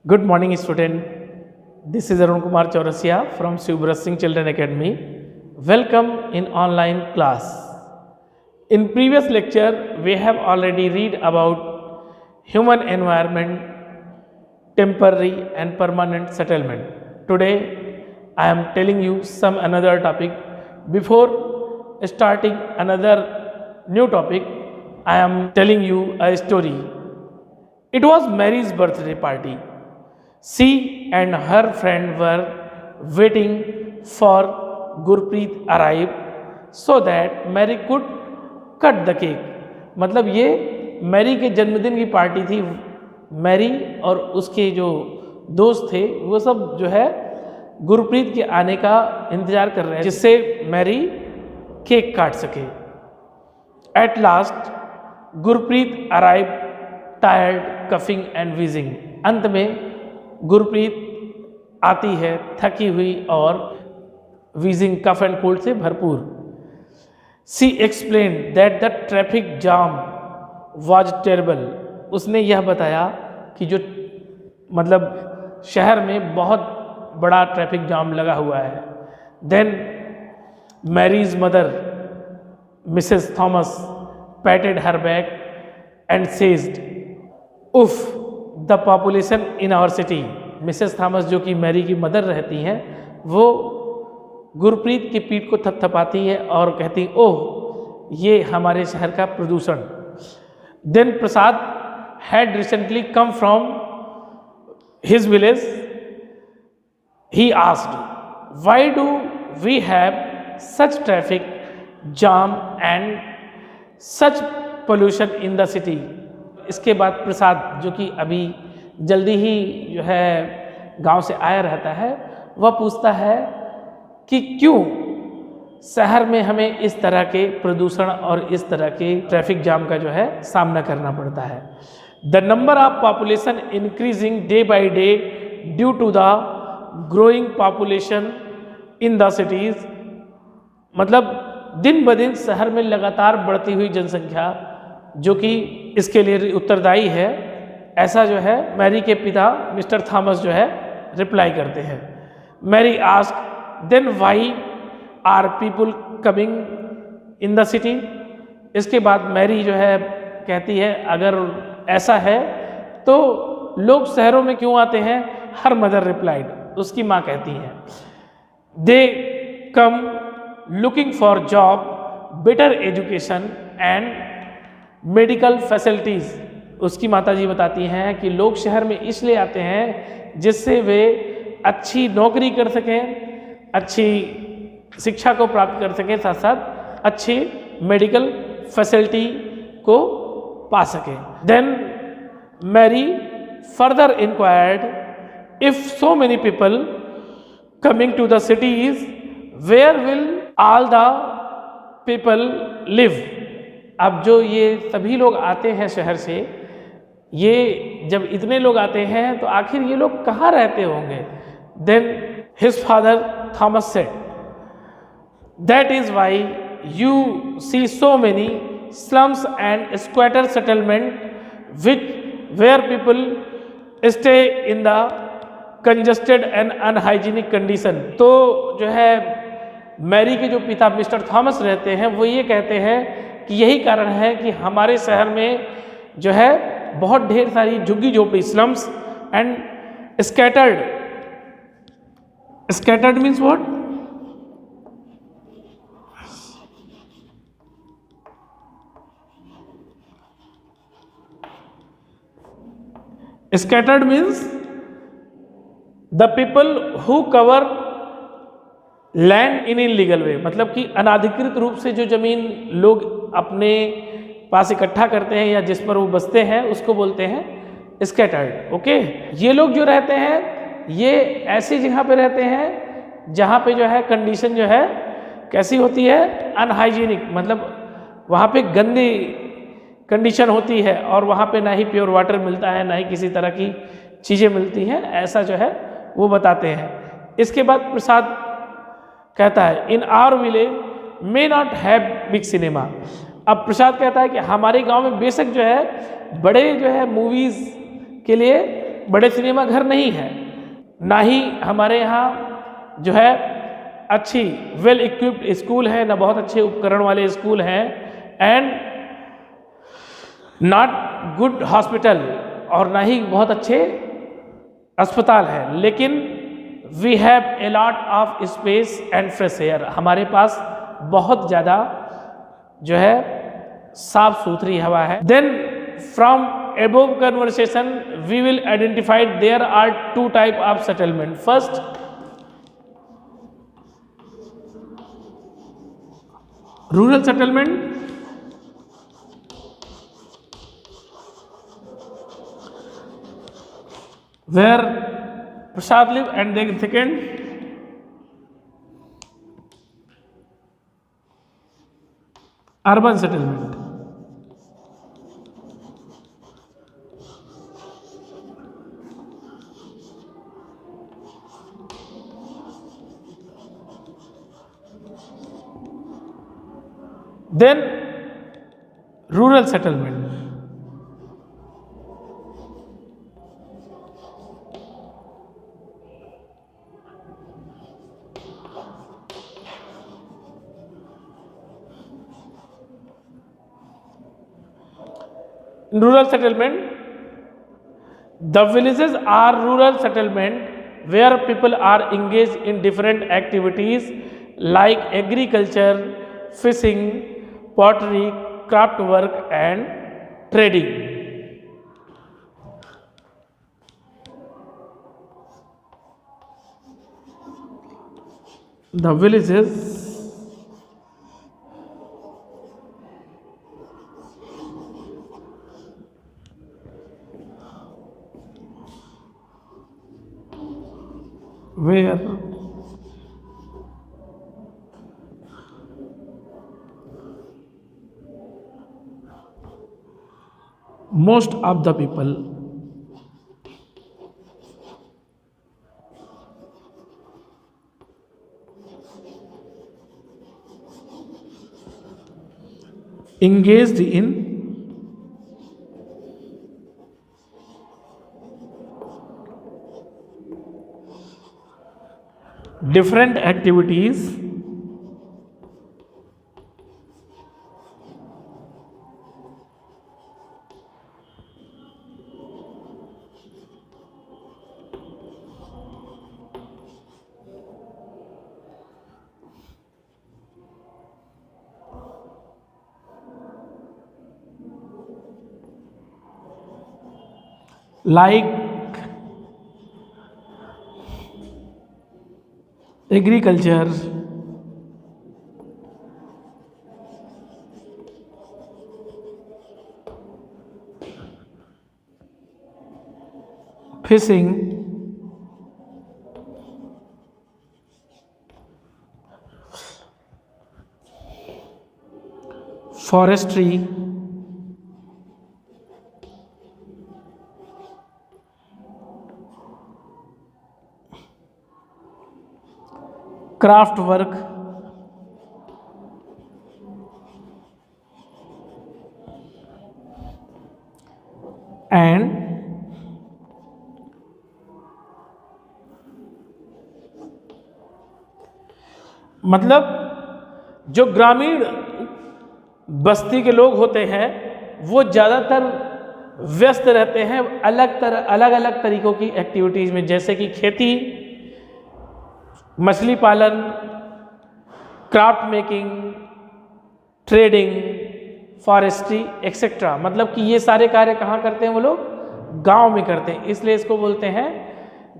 Good morning, student. This is Arun Kumar Chaurasia from Shivbraj Singh Children Academy. Welcome in online class. In previous lecture, we have already read about human environment, temporary and permanent settlement. Today, I am telling you some another topic. Before starting another new topic, I am telling you a story. It was Mary's birthday party. She and her friend were waiting for Gurpreet arrive so that Mary could cut the cake. मतलब ये Mary के जन्मदिन की party थी। Mary और उसके जो दोस्त थे वो सब जो है गुरप्रीत के आने का इंतज़ार कर रहे हैं जिससे मैरी केक काट सके। At last Gurpreet arrive tired, coughing and wheezing. अंत में गुरप्रीत आती है थकी हुई और वीजिंग, कफ एंड कोल्ड से भरपूर। She explain that the traffic jam was terrible. उसने यह बताया कि जो मतलब शहर में बहुत बड़ा ट्रैफिक जाम लगा हुआ है। Then Mary's mother Mrs Thomas patted her back and sighed, oof the population in our city. Mrs Thomas जो कि मैरी की मदर रहती हैं, वो गुरप्रीत की पीठ को थपथपाती है और कहती, ओह ये हमारे शहर का प्रदूषण। Then Prasad had recently come from his village. He asked, why do we have such traffic jam and such pollution in the city. इसके बाद प्रसाद जो कि अभी जल्दी ही जो है गांव से आया रहता है, वह पूछता है कि क्यों शहर में हमें इस तरह के प्रदूषण और इस तरह के ट्रैफिक जाम का जो है सामना करना पड़ता है। The number of population increasing day by day due to the growing population in the cities. मतलब दिन ब दिन शहर में लगातार बढ़ती हुई जनसंख्या जो कि इसके लिए उत्तरदायी है, ऐसा जो है मैरी के पिता मिस्टर थॉमस जो है रिप्लाई करते हैं। Mary ask, then why are people coming in the city. इसके बाद मैरी जो है कहती है, अगर ऐसा है तो लोग शहरों में क्यों आते हैं। हर मदर रिप्लाइड, उसकी माँ कहती हैं, they come looking for job, better education and medical facilities. उसकी माताजी बताती हैं कि लोग शहर में इसलिए आते हैं जिससे वे अच्छी नौकरी कर सकें, अच्छी शिक्षा को प्राप्त कर सकें, साथ साथ अच्छी मेडिकल फैसिलिटी को पा सकें। Then Mary further inquired, if so many people coming to the cities, where will all the people live. अब जो ये सभी लोग आते हैं शहर से, ये जब इतने लोग आते हैं तो आखिर ये लोग कहाँ रहते होंगे। Then his father Thomas said, that is why you see so many slums and squatter settlement which where people stay in the congested and unhygienic condition. तो जो है मैरी के जो पिता मिस्टर थॉमस रहते हैं, वो ये कहते हैं कि यही कारण है कि हमारे शहर में जो है बहुत ढेर सारी झुग्गी झोपड़ी, slums and scattered. Scattered means what? Scattered means the people who cover land in illegal way. मतलब कि अनाधिकृत रूप से जो जमीन लोग अपने पास इकट्ठा करते हैं या जिस पर वो बसते हैं, उसको बोलते हैं स्कैटर्ड। ओके, ये लोग जो रहते हैं ये ऐसी जगह पे रहते हैं जहाँ पे जो है कंडीशन जो है कैसी होती है, अनहाइजीनिक। मतलब वहाँ पे गंदी कंडीशन होती है और वहाँ पे ना ही प्योर वाटर मिलता है, ना ही किसी तरह की चीज़ें मिलती हैं, ऐसा जो है वो बताते हैं। इसके बाद प्रसाद कहता है, in our village may not have big cinema. अब प्रसाद कहता है कि हमारे गांव में बेशक जो है बड़े जो है मूवीज़ के लिए बड़े सिनेमा घर नहीं है, ना ही हमारे यहाँ जो है अच्छी वेल इक्विप्ड स्कूल है, ना बहुत अच्छे उपकरण वाले स्कूल हैं, एंड नॉट गुड हॉस्पिटल, और ना ही बहुत अच्छे अस्पताल है। लेकिन we have a lot of space and fresh air, हमारे पास बहुत ज़्यादा जो है साफ सुथरी हवा है। Then from above conversation we will identify there are two type of settlement. First, rural settlement, where Prasad live, and then second, urban settlement. Then rural settlement. In rural settlement, the villages are rural settlement where people are engaged in different activities like agriculture, fishing, pottery, craft work and trading. The villages where most of the people engaged in different activities like agriculture, fishing, forestry, craft work, and मतलब जो ग्रामीण बस्ती के लोग होते हैं वो ज़्यादातर व्यस्त रहते हैं अलग अलग तरीक़ों की एक्टिविटीज़ में, जैसे कि खेती, मछली पालन, craft making, trading, forestry etcetera. मतलब कि ये सारे कार्य कहाँ करते हैं वो लोग? गांव में करते हैं, इसलिए इसको बोलते हैं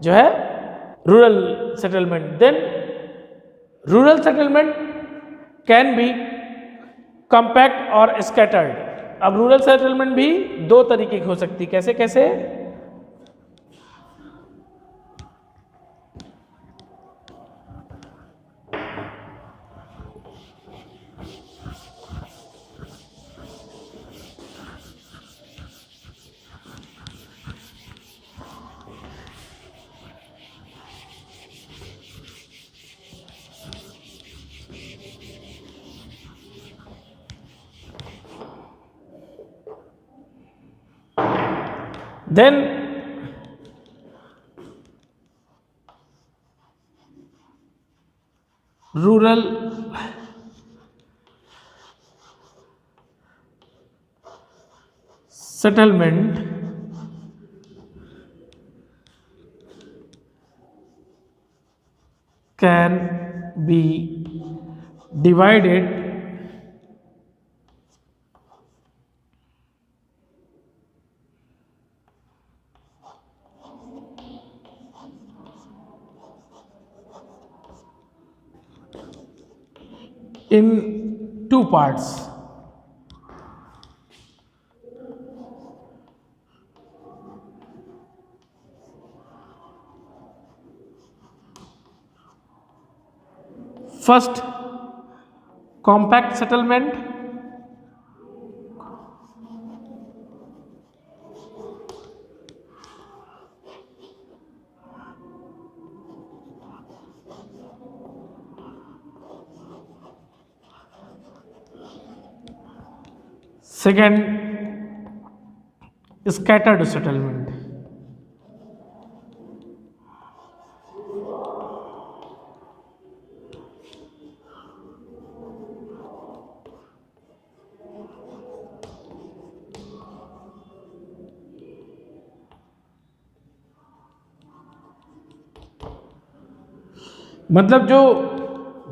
जो है rural settlement. Then rural settlement can be compact और स्कैटर्ड। अब रूरल सेटलमेंट भी दो तरीके की हो सकती, कैसे कैसे? Then rural settlement can be divided in two parts. First, compact settlement. Second, scattered settlement. मतलब जो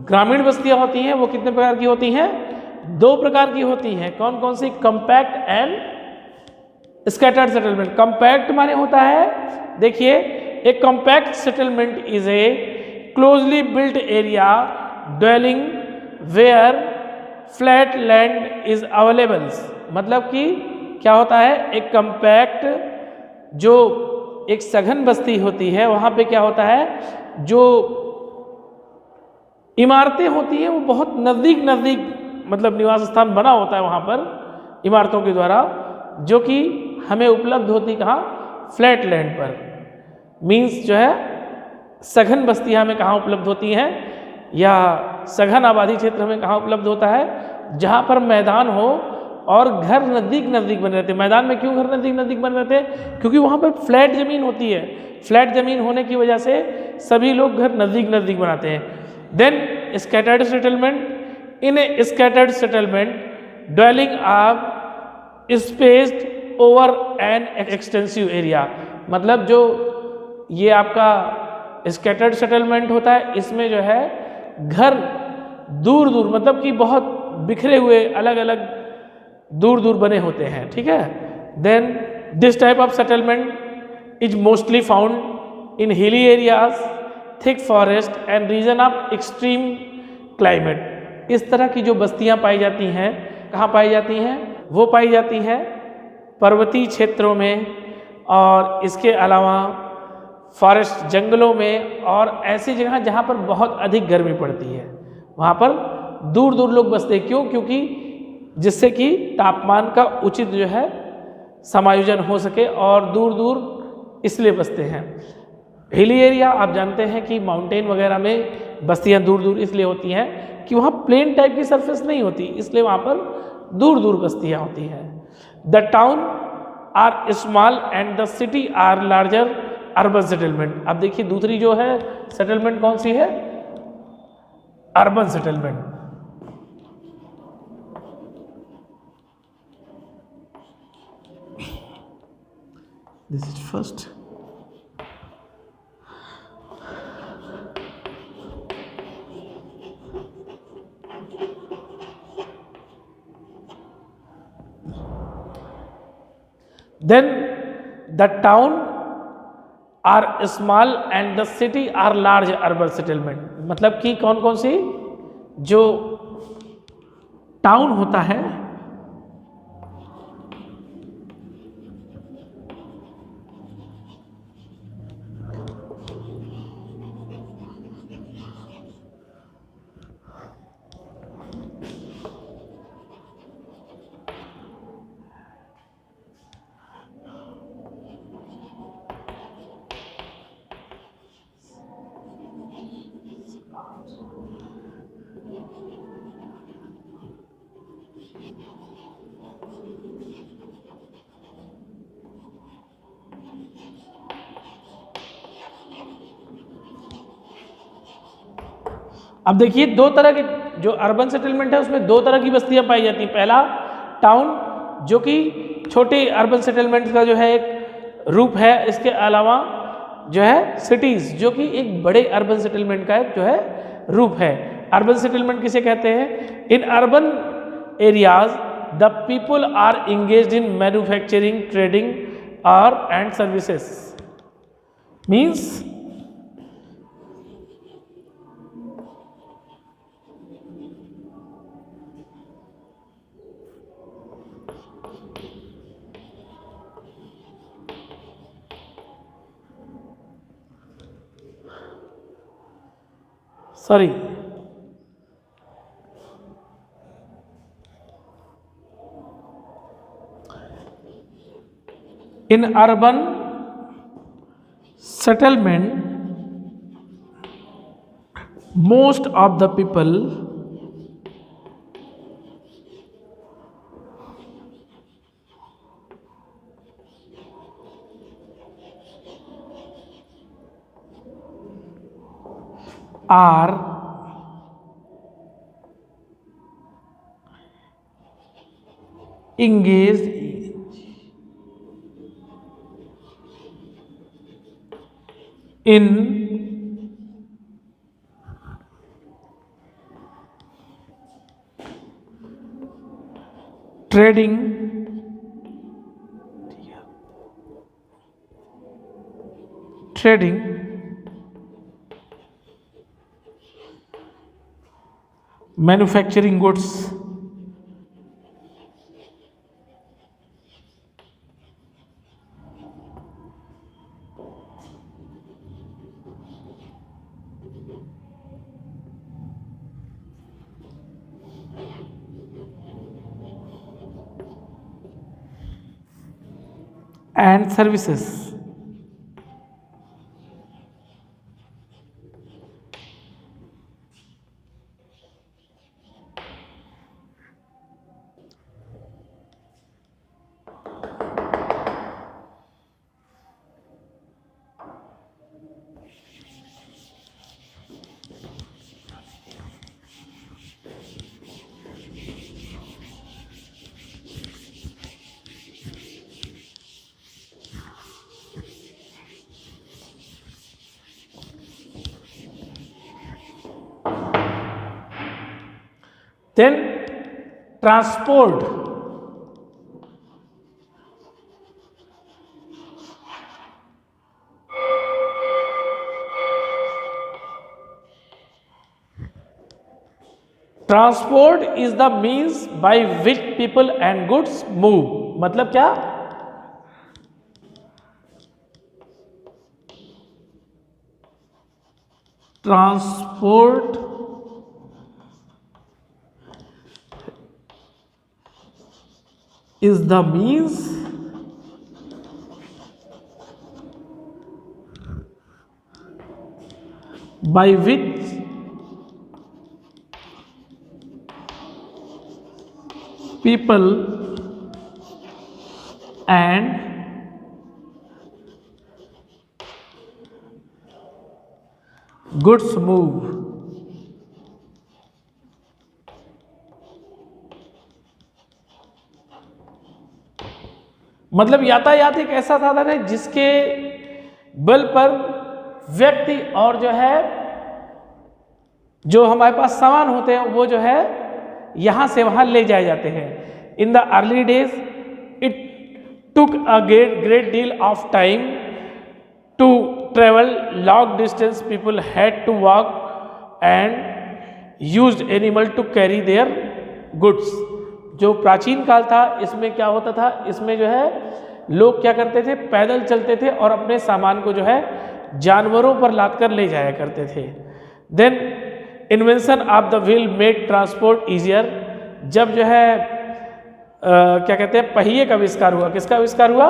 ग्रामीण बस्तियां होती हैं वो कितने प्रकार की होती हैं? दो प्रकार की होती हैं। कौन कौन सी? Compact and scattered settlement. Compact माने होता है, देखिए, एक compact settlement is a closely built area dwelling where flat land is available. मतलब कि क्या होता है, एक कंपैक्ट जो एक सघन बस्ती होती है वहाँ पे क्या होता है, जो इमारतें होती हैं वो बहुत नज़दीक नज़दीक मतलब निवास स्थान बना होता है वहाँ पर इमारतों के द्वारा, जो कि हमें उपलब्ध होती कहाँ? फ्लैट लैंड पर। मीन्स जो है सघन बस्तियाँ हमें कहाँ उपलब्ध होती हैं, या सघन आबादी क्षेत्र में कहाँ उपलब्ध होता है? जहाँ पर मैदान हो और घर नज़दीक नज़दीक बने रहते हैं। मैदान में क्यों घर नज़दीक नज़दीक बने रहते हैं? क्योंकि वहाँ पर फ्लैट ज़मीन होती है। फ्लैट ज़मीन होने की वजह से सभी लोग घर नज़दीक नज़दीक बनाते हैं। Then scattered settlement. In a scattered settlement, dwelling are spaced over an extensive area. मतलब जो ये आपका scattered settlement होता है, इसमें जो है घर दूर दूर मतलब कि बहुत बिखरे हुए अलग अलग दूर दूर बने होते हैं, ठीक है। Then this type of settlement is mostly found in hilly areas, thick forest and region of extreme climate. इस तरह की जो बस्तियां पाई जाती हैं, कहाँ पाई जाती हैं? वो पाई जाती हैं पर्वतीय क्षेत्रों में, और इसके अलावा फॉरेस्ट जंगलों में, और ऐसी जगह जहाँ पर बहुत अधिक गर्मी पड़ती है वहाँ पर दूर दूर लोग बसते हैं। क्यों? क्योंकि जिससे कि तापमान का उचित जो है समायोजन हो सके, और दूर दूर इसलिए बसते हैं। हिली एरिया आप जानते हैं कि माउंटेन वगैरह में बस्तियां दूर दूर इसलिए होती हैं कि वहाँ प्लेन टाइप की सरफेस नहीं होती, इसलिए वहाँ पर दूर दूर बस्तियां होती हैं। The town are small and the city are larger urban settlement. अब देखिए दूसरी जो है सेटलमेंट कौन सी है? Urban settlement. This is first. Then the town are small and the city are large urban settlement। मतलब कि कौन कौन सी? जो टाउन होता है अब देखिए दो तरह के जो अर्बन सेटलमेंट है उसमें दो तरह की बस्तियां पाई जाती हैं। पहला टाउन जो कि छोटे अर्बन सेटलमेंट का जो है एक रूप है, इसके अलावा जो है सिटीज जो कि एक बड़े अर्बन सेटलमेंट का एक जो है रूप है। अर्बन सेटलमेंट किसे कहते हैं? In urban areas the people are engaged in manufacturing, trading और and services. Means sorry, in urban settlement most of the people are engaged in trading, manufacturing goods, and services. Then transport. Transport is the means by which people and goods move. मतलब क्या? Transport is the means by which people and goods move. मतलब यातायात एक ऐसा साधन है जिसके बल पर व्यक्ति और जो है जो हमारे पास सामान होते हैं वो जो है यहां से वहां ले जाए जाते हैं. इन the early days it took a great deal of time to travel long distance. People had to walk and used animal to carry their goods. जो प्राचीन काल था इसमें क्या होता था, इसमें जो है लोग क्या करते थे, पैदल चलते थे और अपने सामान को जो है जानवरों पर लाद कर ले जाया करते थे. Then invention of the wheel made transport easier. जब जो है क्या कहते हैं पहिए का आविष्कार हुआ. किसका आविष्कार हुआ?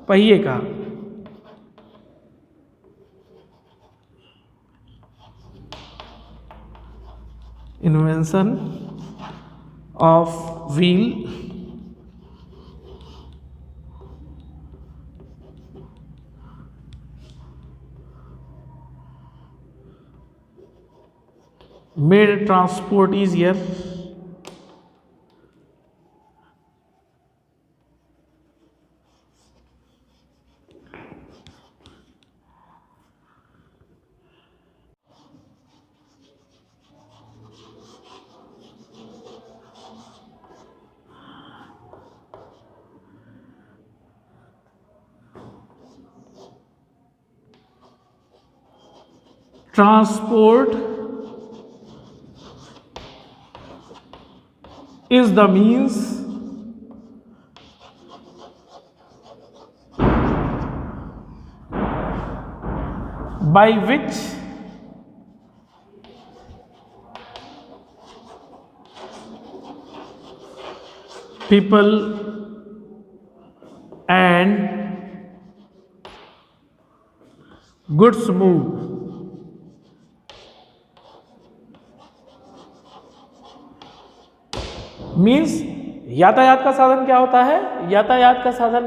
पहिए का. Invention of wheel made transport easier. Transport is the means by which people and goods move. Means यातायात का साधन क्या होता है? यातायात का साधन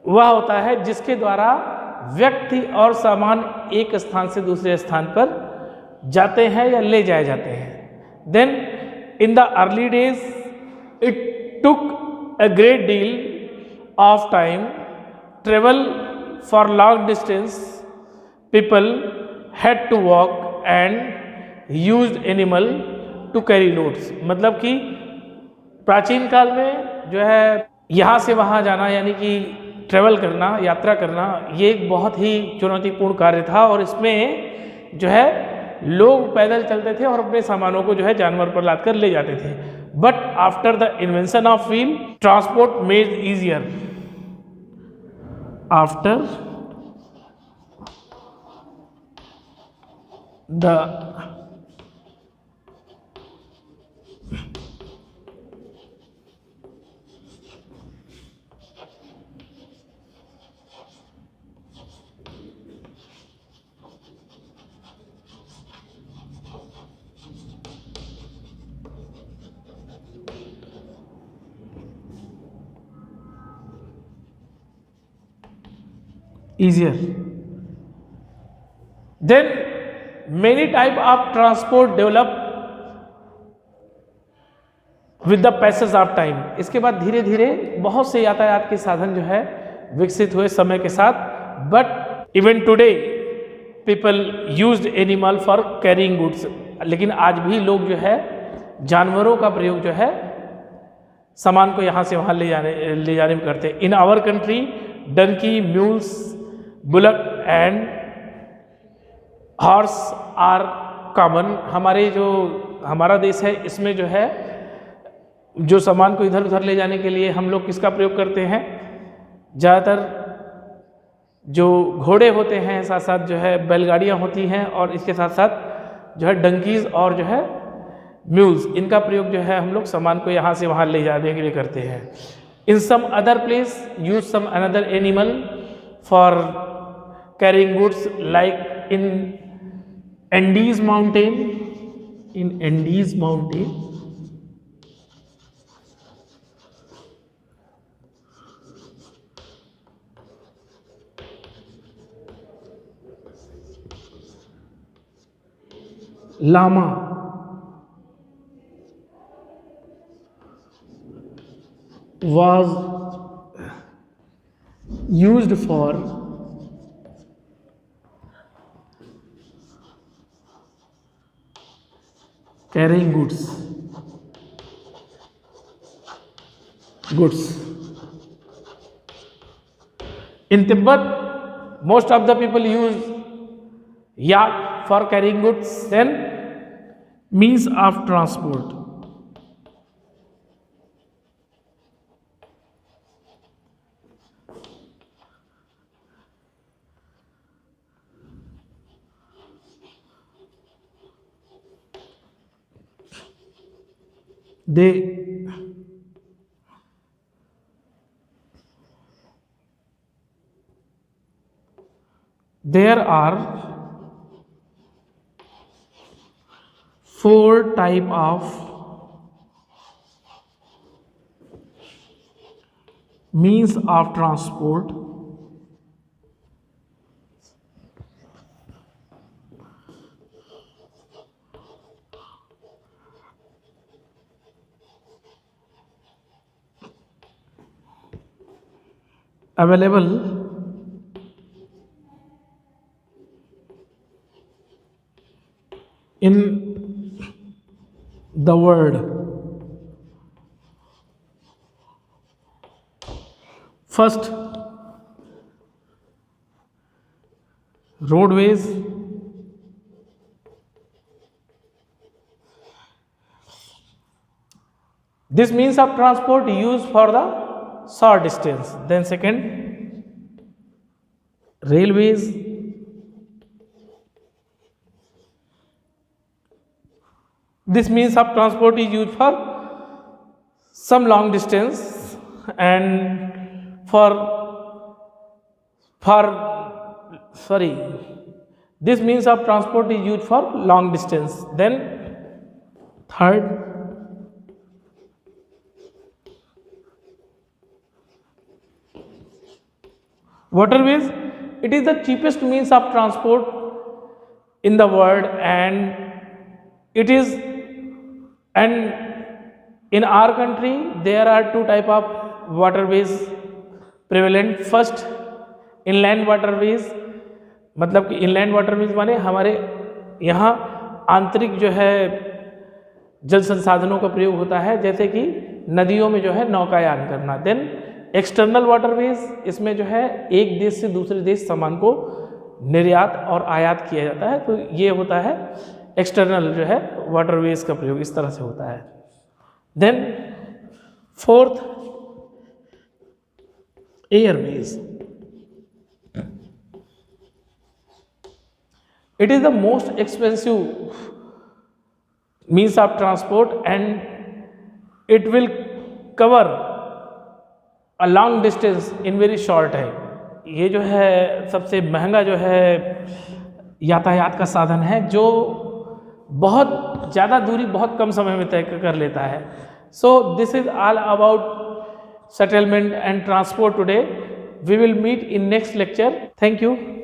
वह होता है जिसके द्वारा व्यक्ति और सामान एक स्थान से दूसरे स्थान पर जाते हैं या ले जाए जाते हैं। Then in the early days it took a great deal of time travel for long distance people had to walk and used animal to carry loads. मतलब कि प्राचीन काल में जो है यहाँ से वहाँ जाना यानी कि ट्रेवल करना, यात्रा करना, ये एक बहुत ही चुनौतीपूर्ण कार्य था और इसमें जो है लोग पैदल चलते थे और अपने सामानों को जो है जानवर पर लादकर ले जाते थे। But after the invention of wheel transport made easier. After the easier. Then many type of transport develop with the passage of time. इसके बाद धीरे धीरे बहुत से यातायात के साधन जो है विकसित हुए समय के साथ। But even today people used animal for carrying goods. लेकिन आज भी लोग जो है जानवरों का प्रयोग जो है सामान को यहाँ से वहाँ ले जाने में करते हैं। In our country donkey, mules, bullock and horse are common. हमारा देश है इसमें जो है जो सामान को इधर उधर ले जाने के लिए हम लोग किसका प्रयोग करते हैं? ज़्यादातर जो घोड़े होते हैं, साथ साथ जो है बैलगाड़ियाँ होती हैं और इसके साथ साथ जो है डंकीज़ और जो है म्यूल्स, इनका प्रयोग जो है हम लोग सामान को यहाँ से वहाँ ले जाने के लिए करते हैं। In some other place use some another animal for carrying goods like in Andes mountain. In Andes mountain llama was used for carrying goods. In Tibet, most of the people use yak for carrying goods. Then means of transport. There are 4 type of means of transport. available in the world. First, roadways. This means of transport used for the short distance. Then second, railways. This means of transport is used for some long distance and this means of transport is used for long distance. Then third, waterways. It is the cheapest means of transport in the world, and in our country there are two type of waterways prevalent. First, inland waterways, मतलब कि inland waterways माने हमारे यहाँ आंतरिक जो है जल संसाधनों का प्रयोग होता है, जैसे कि नदियों में जो है नौकायान करना. देन एक्सटर्नल वाटरवेज, इसमें जो है एक देश से दूसरे देश सामान को निर्यात और आयात किया जाता है, तो ये होता है एक्सटर्नल जो है वाटरवेज का प्रयोग इस तरह से होता है. Then fourth, airways. It is the most expensive means of transport and it will cover a long distance in very short time. ये जो है सबसे महंगा जो है यातायात का साधन है जो बहुत ज़्यादा दूरी बहुत कम समय में तय कर लेता है. So this is all about settlement and transport today. We will meet in next lecture. Thank you.